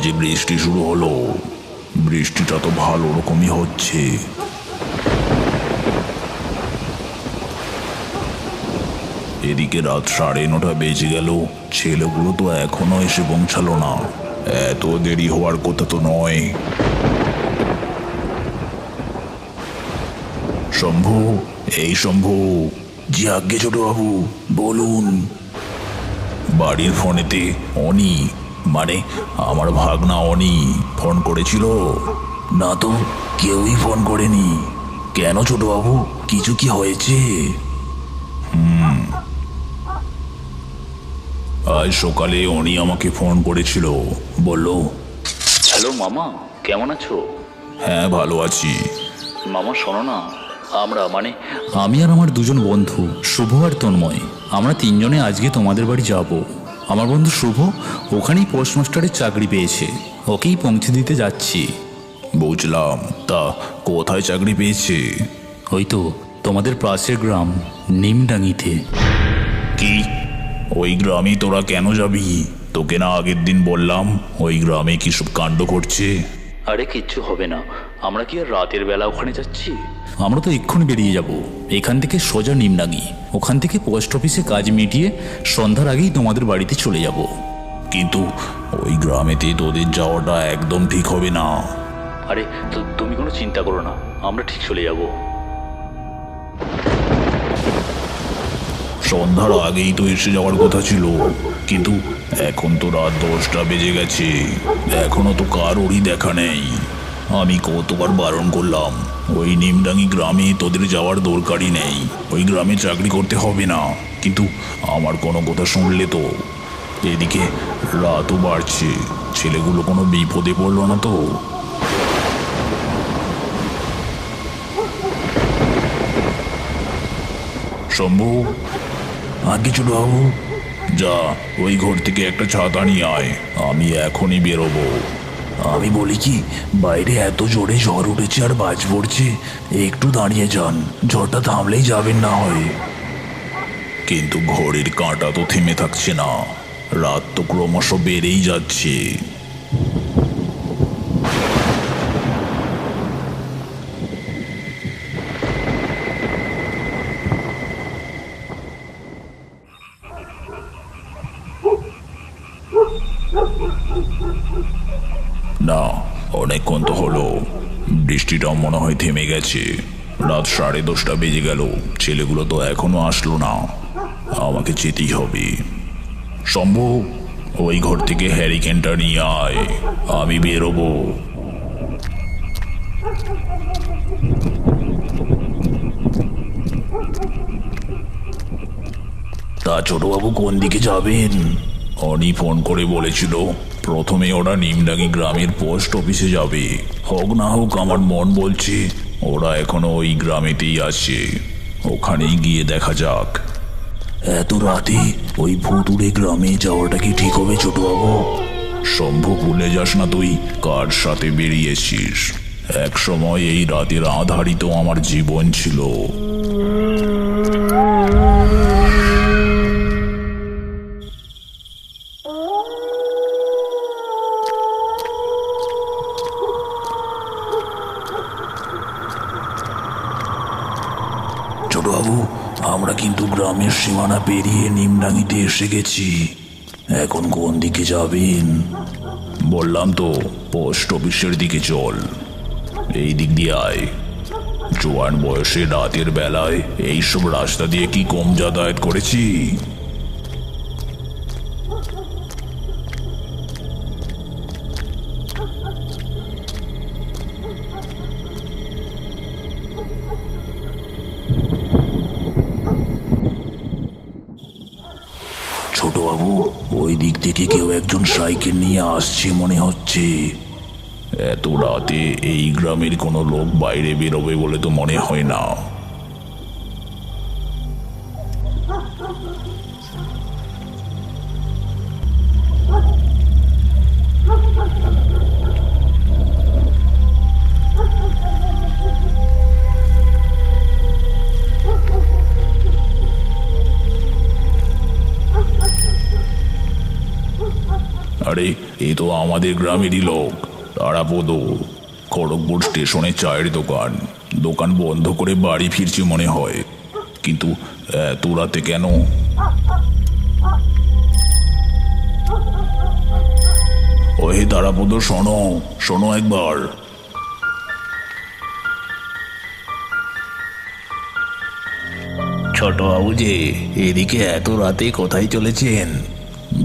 যে বৃষ্টি শুরু হলো। বৃষ্টিটা তো ভালো রকমই হচ্ছে। এদিকে রাত 9:30 বেজে গেল, ছেলেগুলো তো এখনো এসে পৌঁছালো না। এত দেরি হওয়ার কথা তো নয়। শম্ভু, এই শম্ভু। জি আজ্ঞে ছোটবাবু, বলুন। বাড়ির ফোনেতে অনি, মানে আমার ভাগনা অনি ফোন করেছিল। না তো, কেউই ফোন করেনি। কেন ছোটবাবু, কিছু কি হয়েছে? আজ সকালে অনি আমাকে ফোন করেছিল, বলল। হ্যালো মামা, কেমন আছো? হ্যাঁ, ভালো আছি। মামা শোনো না, আমি আর আমার দুজন বন্ধু শুভ আর তন্ময়, আমরা তিনজনে আজকে তোমাদের বাড়ি যাব। আমার বন্ধু শুভ ওখানেই পোস্টমাস্টারের চাকরি পেয়েছে, ওকেই পৌঁছে দিতে যাচ্ছি। বুঝলাম, তা কোথায় চাকরি পেয়েছে? ওই তো তোমাদের পাশের গ্রাম নিমডাঙ্গিতে। কি, ওই গ্রামে তোরা কেন যাবি? তোকে না আগের দিন বললাম ওই গ্রামে কি সব কাণ্ড করছে? আরে কিচ্ছু হবে না, আমরা কি আর রাতের বেলা ওখানে যাচ্ছি? আমরা তো এক্ষুনি বেরিয়ে যাব এখান থেকে সোজা নিমডাঙ্গি। ওখান থেকে পোস্ট অফিসে কাজ মিটিয়ে সন্ধ্যার আগেই তোমাদের বাড়িতে চলে যাব। কিন্তু ওই গ্রামেতে তোদের যাওয়াটা একদম ঠিক হবে না। আরে তুমি কোনো চিন্তা করো না, আমরা ঠিক চলে যাব। সন্ধ্যার আগেই তো এসে যাওয়ার কথা ছিল, কিন্তু এখন তো রাত 10টা বেজে গেছে, এখনো তো কারোরই দেখা নেই। আমি কতবার বারণ করলাম, ওই নিমডাঙ্গি গ্রামে তোদের যাওয়ার দরকারই নেই, ওই গ্রামে চাকরি করতে হবে না, কিন্তু আমার কোনো কথা শুনলে তো। এদিকে রাতও বাড়ছে, ছেলেগুলো কোনো বিপদে পড়লো না তো? শম্ভু, আগে ছোটবাবু, যা ওই ঘর থেকে একটা ছাতা নিয়ে আয়, আমি এখনই বেরোবো। আমি বলি কি, বাইরে এত জোরে ঝড় উঠেছে আর বাজ পড়ছে, একটু দাঁড়িয়ে যান, ঝড়টা থামলেই যাবেন না হয়। কিন্তু ঘড়ির কাঁটা তো থেমে থাকছে না, রাত তো ক্রমশ বেড়েই যাচ্ছে। না, অনেকক্ষণ তো হলো, বৃষ্টিটাও মনে হয় থেমে গেছে। রাত 10:30 বেজে গেল, ছেলেগুলো তো এখনো আসলো না, আমাকে যেতেই হবে। শম্ভু, ওই ঘর থেকে হ্যারিকেনটা নিয়ে আয়, আমি বেরোবো। তা ছোটবাবু, কোন দিকে যাবেন? অনি ফোন করে বলেছিল প্রথমে ওরা নিমডাঙ্গি গ্রামের পোস্ট অফিসে যাবে। হোক না হোক আমার মন বলছে ওরা এখনো ওই গ্রামেতেই আছে, ওখানেই গিয়ে দেখা যাক। এত রাতে ওই ভুতুড়ে গ্রামে যাওয়াটা কি ঠিক হবে ছোটবাবু? শম্ভু, ভুলে যাস না তুই কার সাথে বেরিয়েছিস। এক সময় এই রাতের আঁধারই তো আমার জীবন ছিল। ছোটবাবু, আমরা কিন্তু গ্রামের সীমানা পেরিয়ে নিমডাঙ্গিতে এসে গেছি, এখন কোন দিকে যাবেন? বললাম তো পোস্ট অফিসের দিকে চল, এই দিক দিয়ে আয়। জোয়ান বয়সে রাতের বেলায় এইসব রাস্তা দিয়ে কি কম যাতায়াত করেছি? ছোটবাবু, ওই দিক থেকে কেউ একজন সাইকেল নিয়ে আসছে মনে হচ্ছে। এত রাতে এই গ্রামের কোনো লোক বাইরে বেরোবে বলে তো মনে হয় না। আরে এ তো আমাদের গ্রামেরই লোক, তারাপদ। খড়গপুর স্টেশনে চায়ের দোকান দোকান বন্ধ করে বাড়ি ফিরছি মনে হয়, কিন্তু এত রাতে কেন? ওহে তারাপদ, শোনো শোনো একবার। ছোট বাবু যে, এদিকে এত রাতে কোথায় চলেছেন?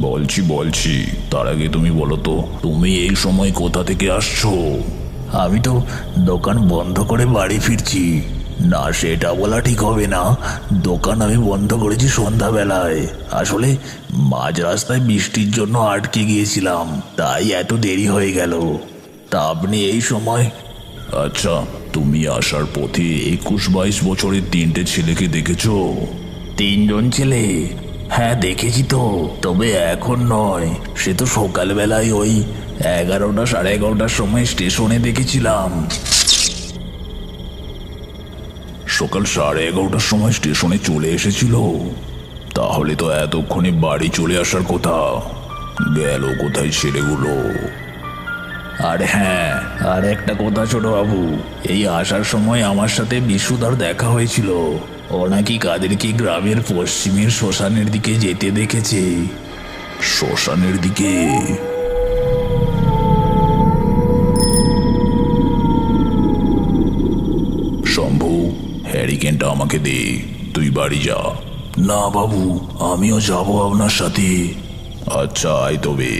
বলছি বলছি, তার আগে তুমি বলো তো, তুমি এই সময় কোথা থেকে আসছো? আমি তো দোকান বন্ধ করে বাড়ি ফিরছি। না, সেটা বলা ঠিক হবে না। দোকান আমি বন্ধ করেছি সন্ধ্যাবেলায়। আসলে মাঝ রাস্তায় বৃষ্টির জন্য আটকে গিয়েছিলাম, তাই এত দেরি হয়ে গেল। তা আপনি এই সময়? আচ্ছা, তুমি আসার পথে 21-22 বছরের 3টে ছেলেকে দেখেছো? 3জন ছেলে? হ্যাঁ দেখেছি তো, তবে এখন নয়। সে তো সকালবেলায় ওই 11টা 11:30টার সময় স্টেশনে দেখেছিলাম। সকাল 11:30টার সময় স্টেশনে চলে এসেছিল? তাহলে তো এতক্ষণে বাড়ি চলে আসার কথা। গেল কোথায় ছেলেগুলো? আর হ্যাঁ, আর একটা কথা ছোট বাবু, এই আসার সময় আমার সাথে বিশুদার দেখা হয়েছিল। ও নাকি কাদেরকে গ্রামের পশ্চিমের শ্মশানের দিকে যেতে দেখেছে। শ্মশানের দিকে? শম্ভু, হ্যারিকেনটা আমাকে দে, তুই বাড়ি যা। না বাবু, আমিও যাবো আপনার সাথে। আচ্ছা আয় তবে।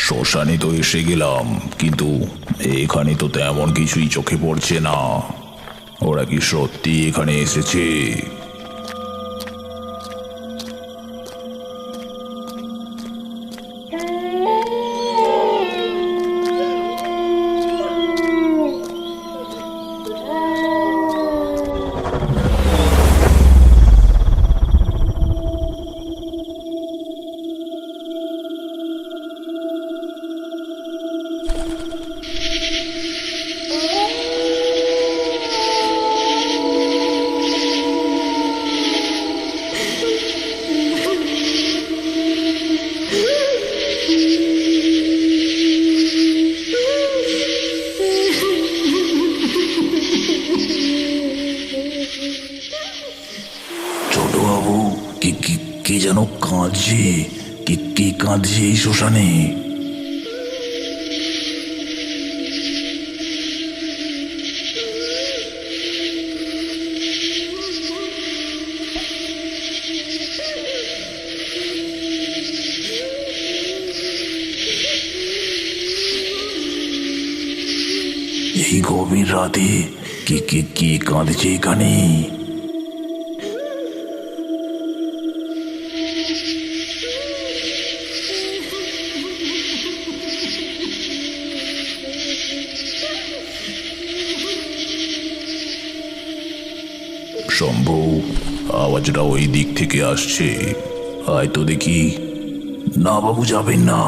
শ্মশানে তো এসে গেলাম, কিন্তু এখানে তো তেমন কিছুই চোখে পড়ছে না। ওরা কি সত্যি এখানে এসেছে? ছোটবাবু, কে যেন কাঁদছে। কে কাঁদছে এই শ্মশানে? এই গভীর রাতে কে কাঁদছে এখানে? শম্ভু, আওয়াজটা ওই দিক থেকে আসছে, আয় তো দেখি। না বাবু, যাবেন না।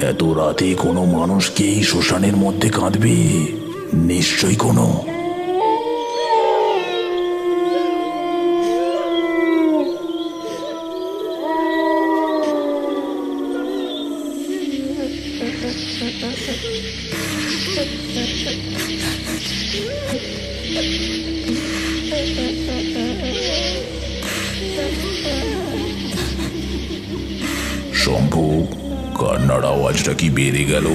এত রাতে কোনো মানুষকে এই শ্মশানের মধ্যে কাঁদবে? নিশ্চয়ই কোনো। শম্ভু, কান্নার আওয়াজটা কি বেড়ে গেল?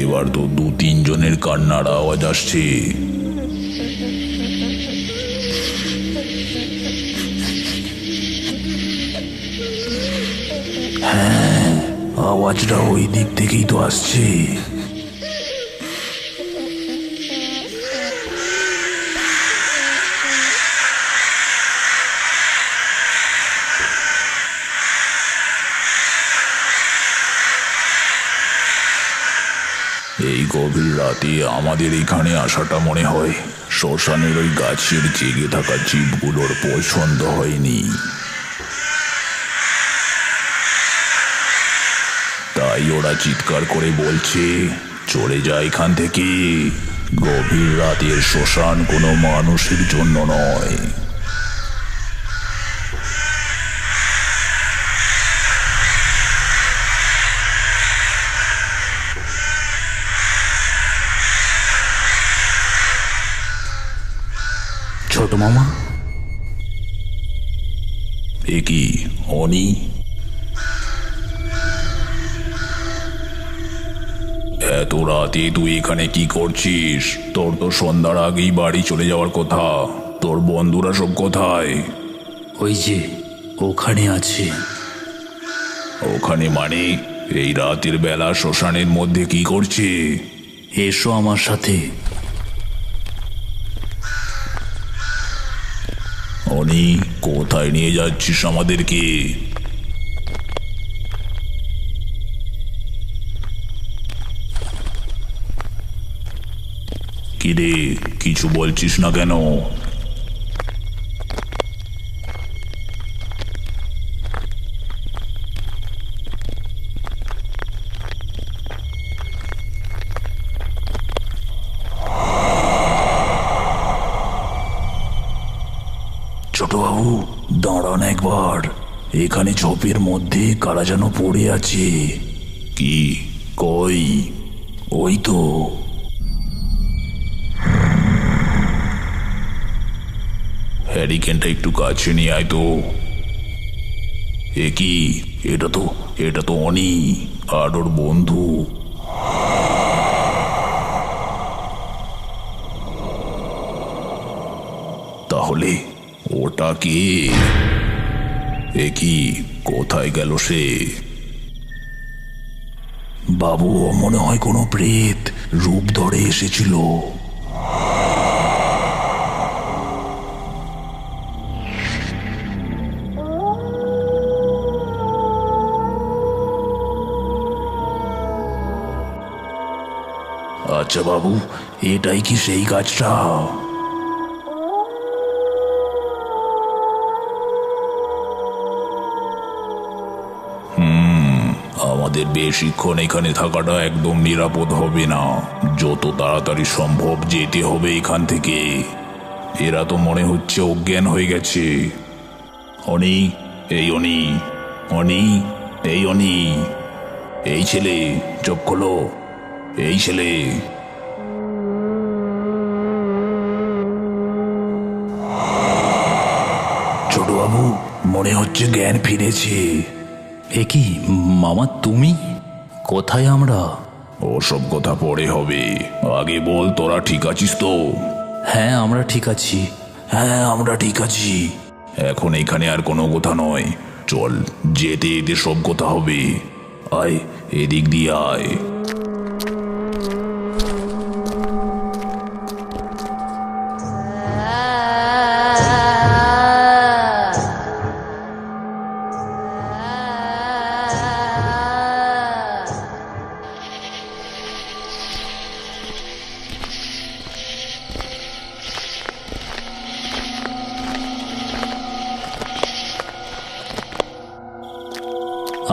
এবার তো 2-3 জনের কান্নার আওয়াজ আসছে। আওয়াজটা ওই দিক থেকেই তো আসছে। এই গভীর রাতে আমাদের এখানে আসাটা মনে হয় শ্মশানের ওই গাছের জেগে থাকা জীবগুলোর পছন্দ হয়নি, তাই ওরা চিৎকার করে বলছে চলে যায় এখান থেকে। গভীর রাতের শ্মশান কোনো মানুষের জন্য নয়। ছোট মামা, এ কি অনি? এত রাতে তুই এখানে কি করছিস? তোর তো সন্ধ্যার আগেই বাড়ি চলে যাওয়ার কথা। তোর বন্ধুরা সব কোথায়? ওই যে ওখানে আছে। ওখানে মানে? এই রাতের বেলা শ্মশানের মধ্যে কি করছে? এসো আমার সাথে। অনি, কোথায় নিয়ে যাচ্ছিস আমাদেরকে? কিরে, কিছু বলছিস না কেন? ছোটবাবু, দাঁড়ান একবার। এখানে ঝোপের মধ্যে কারা যেন পড়ে আছে। কি? কই? ওই তো। হ্যারিকেনটা একটু কাছে নিয়ে আয় তো। এ কি? এটা তো অনি আর ওর বন্ধু। তাহলে ওটা কে? এ কি? কোথায় গেল সে? বাবু, ও মনে হয় কোনো প্রেত রূপ ধরে এসেছিল। আচ্ছা বাবু, এটাই কি সেই গাছটা? আমাদের বেশিক্ষণ এখানে থাকাটা একদম নিরাপদ হবে না। যত তাড়াতাড়ি সম্ভব যেতে হবে এখান থেকে। এরা তো মনে হচ্ছে অজ্ঞান হয়ে গেছে। অনি, এই অনি, অনি, এই অনি, এই ছেলে, চোখ খোলো। এই ছেলে। ছোটবাবু, মনে হচ্ছে জ্ঞান ফিরেছে। এ কি মামা, তুমি? কোথায় আমরা? ওসব কথা পরে হবে, আগে বল তোরা ঠিক আছিস তো? হ্যাঁ, আমরা ঠিক আছি। হ্যাঁ, আমরা ঠিক আছি। এখন এখানে আর কোনো কথা নয়, চল যেতে যেতে সব কথা হবে। আয়, এদিক দিয়ে আয়।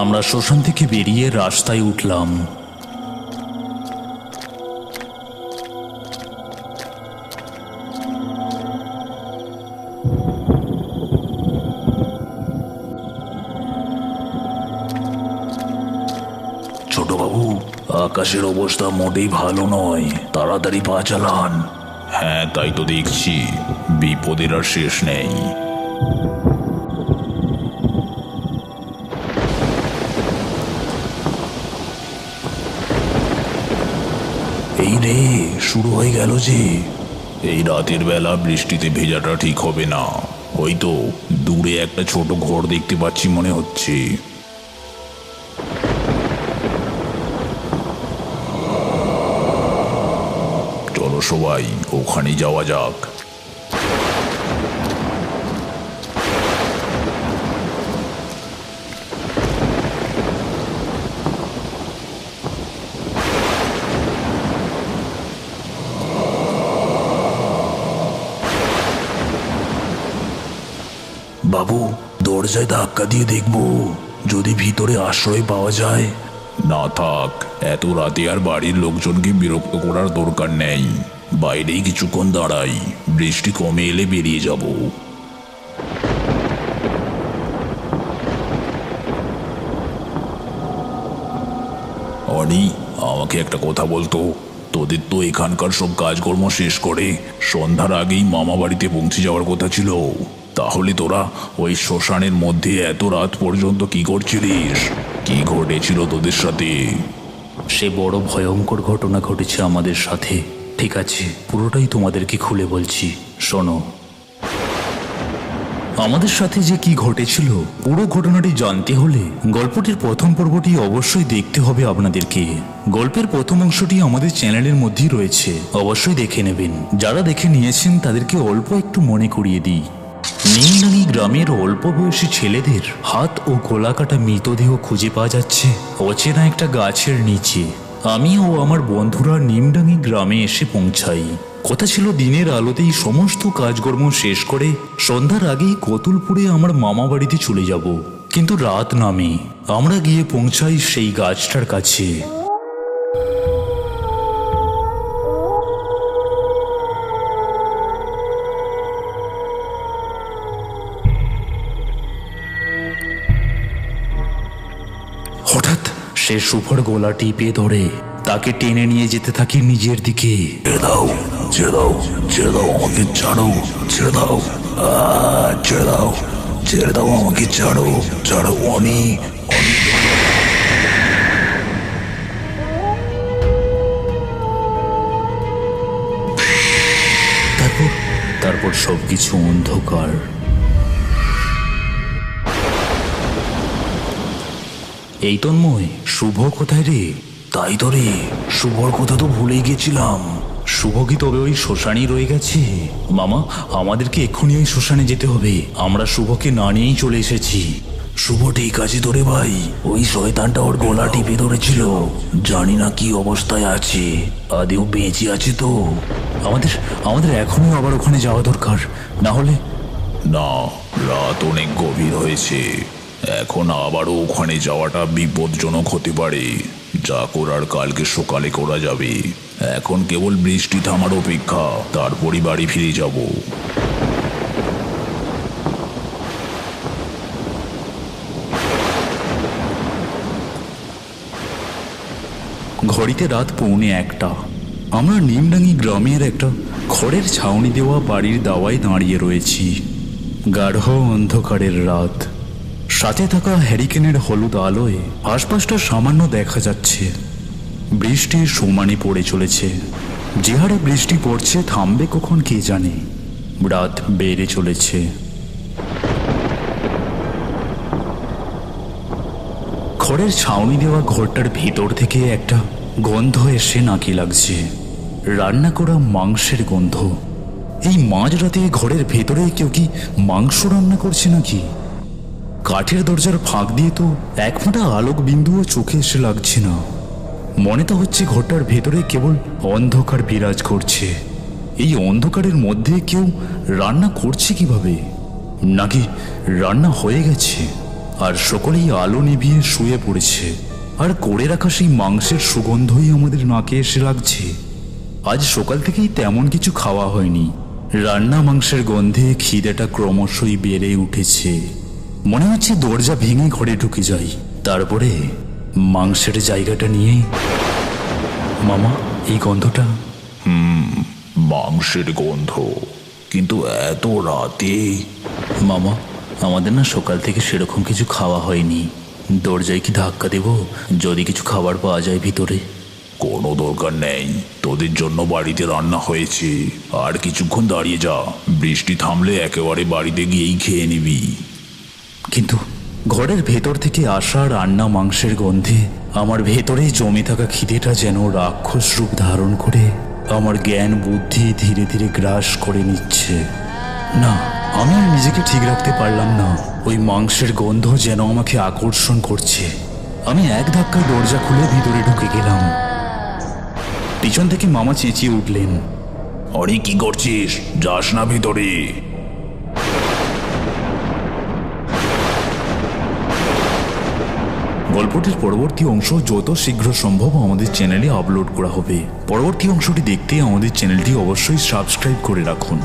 আমরা শ্মশান থেকে বেরিয়ে রাস্তায় উঠলাম। ছোটবাবু, আকাশের অবস্থা মোটেই ভালো নয়, তাড়াতাড়ি পা চালান। হ্যাঁ, তাই তো দেখছি, বিপদের আর শেষ নেই। এই রে, শুরু হয়ে গেল যে। এই রাতের বেলা বৃষ্টিতে ভেজাটা ঠিক হবে না। ওই তো দূরে একটা ছোট ঘর দেখতে পাচ্ছি মনে হচ্ছে। চলো সবাই ওখানে যাওয়া যাক। বাবু, দরজায় ধাক্কা দিয়ে দেখবো যদি ভিতরে আশ্রয় পাওয়া যায়। না থাক, এত রাতে আর বাড়ির লোকজনকে বিরক্ত করার দরকার নেই। বাইরেই কিছুক্ষণ দাঁড়াই, বৃষ্টি কমে এলে বেরিয়ে যাব। অনি, আমাকে একটা কথা বলতো, তোদের তো এখানকার সব কাজকর্ম শেষ করে সন্ধ্যার আগেই মামা বাড়িতে পৌঁছে যাওয়ার কথা ছিল। তাহলে তোরা ওই শ্মশানের মধ্যে এত রাত পর্যন্ত কি করছিলিস? কি ঘটেছিল তোদের সাথে? সে বড় ভয়ঙ্কর ঘটনা ঘটেছে আমাদের সাথে। ঠিক আছে, পুরোটাই তোমাদেরকে খুলে বলছি, শোনো। আমাদের সাথে যে কি ঘটেছিল পুরো ঘটনাটি জানতে হলে গল্পটির প্রথম পর্বটি অবশ্যই দেখতে হবে আপনাদেরকে। গল্পের প্রথম অংশটি আমাদের চ্যানেলের মধ্যেই রয়েছে, অবশ্যই দেখে নেবেন। যারা দেখে নিয়েছেন তাদেরকে অল্প একটু মনে করিয়ে দিই। নিমডাঙ্গি গ্রামের অল্প বয়সী ছেলেদের হাত ও গলা কাটা মৃতদেহ খুঁজে পাওয়া যাচ্ছে অচেনা একটা গাছের নিচে। আমি ও আমার বন্ধুরা নিমডাঙ্গি গ্রামে এসে পৌঁছাই। কথা ছিল দিনের আলোতেই সমস্ত কাজকর্ম শেষ করে সন্ধ্যার আগেই কতুলপুরে আমার মামা বাড়িতে চলে যাব। কিন্তু রাত নামে আমরা গিয়ে পৌঁছাই সেই গাছটার কাছে। হঠাৎ সে শুভর গলা টিপে ধরে তাকে টেনে নিয়ে যেতে থাকে নিজের দিকে। ছেড়ে দাও, ছেড়ে দাও, ছেড়ে দাও, আমাকে ছাড়ো, ছেড়ে দাও, ছেড়ে দাও, ছেড়ে দাও, আমাকে ছাড়ো, ছাড়ো অনি। তারপর সবকিছু অন্ধকার। এই তন্ময়, শুভ কোথায় রে? তাই তো রে, শুভর কথা তো ভুলেই গেছিলাম। শুভ কি তবে ওই শ্মশানেই রয়ে গেছে? মামা, আমাদেরকে এক্ষুনি ওই শ্মশানে যেতে হবে। আমরা শুভকে না নিয়েই চলে এসেছি। শুভ ঠিক আছে তোরে ভাই, ওই শয়তানটা ওর গলা টিপে ধরেছিল। জানি না কি অবস্থায় আছে, আদেও বেঁচে আছে তো। আমাদের এখনই আবার ওখানে যাওয়া দরকার, না হলে। না, রাত অনেক গভীর হয়েছে, এখন আবারও ওখানে যাওয়াটা বিপজ্জনক হতে পারে। যা করার কালকে সকালে করা যাবে। এখন কেবল বৃষ্টি থামার অপেক্ষা, তারপরই বাড়ি ফিরে যাব। ঘড়িতে রাত 1:45। আমরা নিমডাঙ্গি গ্রামের একটা খড়ের ছাউনি দেওয়া বাড়ির দাওয়ায় দাঁড়িয়ে রয়েছি। গাঢ় অন্ধকারের রাত, সাথে থাকা হ্যারিকেনের হলুদ আলোয় আশপাশটা সামান্য দেখা যাচ্ছে। বৃষ্টি সমানে পড়ে চলেছে। যে হারে বৃষ্টি পড়ছে থামবে কখন কে জানে। রাত বেড়ে চলেছে। খড়ের ছাউনি দেওয়া ঘরটার ভেতর থেকে একটা গন্ধ এসে নাকি লাগছে, রান্না করা মাংসের গন্ধ। এই মাঝরাতে ঘরের ভেতরে কেউ কি মাংস রান্না করছে নাকি? কাঠের দরজার ফাঁক দিয়ে তো এক ফোঁটা আলোক বিন্দুও চোখে এসে লাগছে না। মনে তো হচ্ছে ঘরটার ভেতরে কেবল অন্ধকার বিরাজ করছে। এই অন্ধকারের মধ্যে কেউ রান্না করছে কিভাবে? নাকি রান্না হয়ে গেছে আর সকলেই আলো নিভিয়ে শুয়ে পড়েছে, আর করে রাখা সেই মাংসের সুগন্ধই আমাদের নাকে এসে লাগছে। আজ সকাল থেকেই তেমন কিছু খাওয়া হয়নি। রান্না মাংসের গন্ধে খিদেটা ক্রমশই বেড়ে উঠেছে। মনে হচ্ছে দরজা ভেঙে ঘরে ঢুকে যাই, তারপরে মাংসের জায়গাটা নিয়ে। মামা, এই গন্ধটা। মাংসের গন্ধ, কিন্তু এত রাতে? মামা, আমাদের না সকাল থেকে সেরকম কিছু খাওয়া হয়নি। দরজায় কি ধাক্কা দেব যদি কিছু খাবার পাওয়া যায় ভিতরে? কোনো দরকার নেই, তোদের জন্য বাড়িতে রান্না হয়েছে। আর কিছুক্ষণ দাঁড়িয়ে যা, বৃষ্টি থামলে একেবারে বাড়িতে গিয়েই খেয়ে নিবি। কিন্তু ঘরের ভেতর থেকে আসা রান্না মাংসের গন্ধে আমার ভেতরে জমে থাকা খিদেটা যেন রাক্ষস রূপ ধারণ করে আমার জ্ঞান বুদ্ধি ধীরে ধীরে গ্রাস করে নিচ্ছে। না, আমি আর নিজেকে ঠিক রাখতে পারলাম না। ওই মাংসের গন্ধ যেন আমাকে আকর্ষণ করছে। আমি এক ধাক্কায় দরজা খুলে ভিতরে ঢুকে গেলাম। পিছন থেকে মামা চেঁচিয়ে উঠলেন, আরে কি করছিস? যাস না ভিতরে। গল্পটির পরবর্তী অংশ যত শীঘ্র সম্ভব আমাদের চ্যানেলে আপলোড করা হবে। পরবর্তী অংশটি দেখতে আমাদের চ্যানেলটি অবশ্যই সাবস্ক্রাইব করে রাখুন।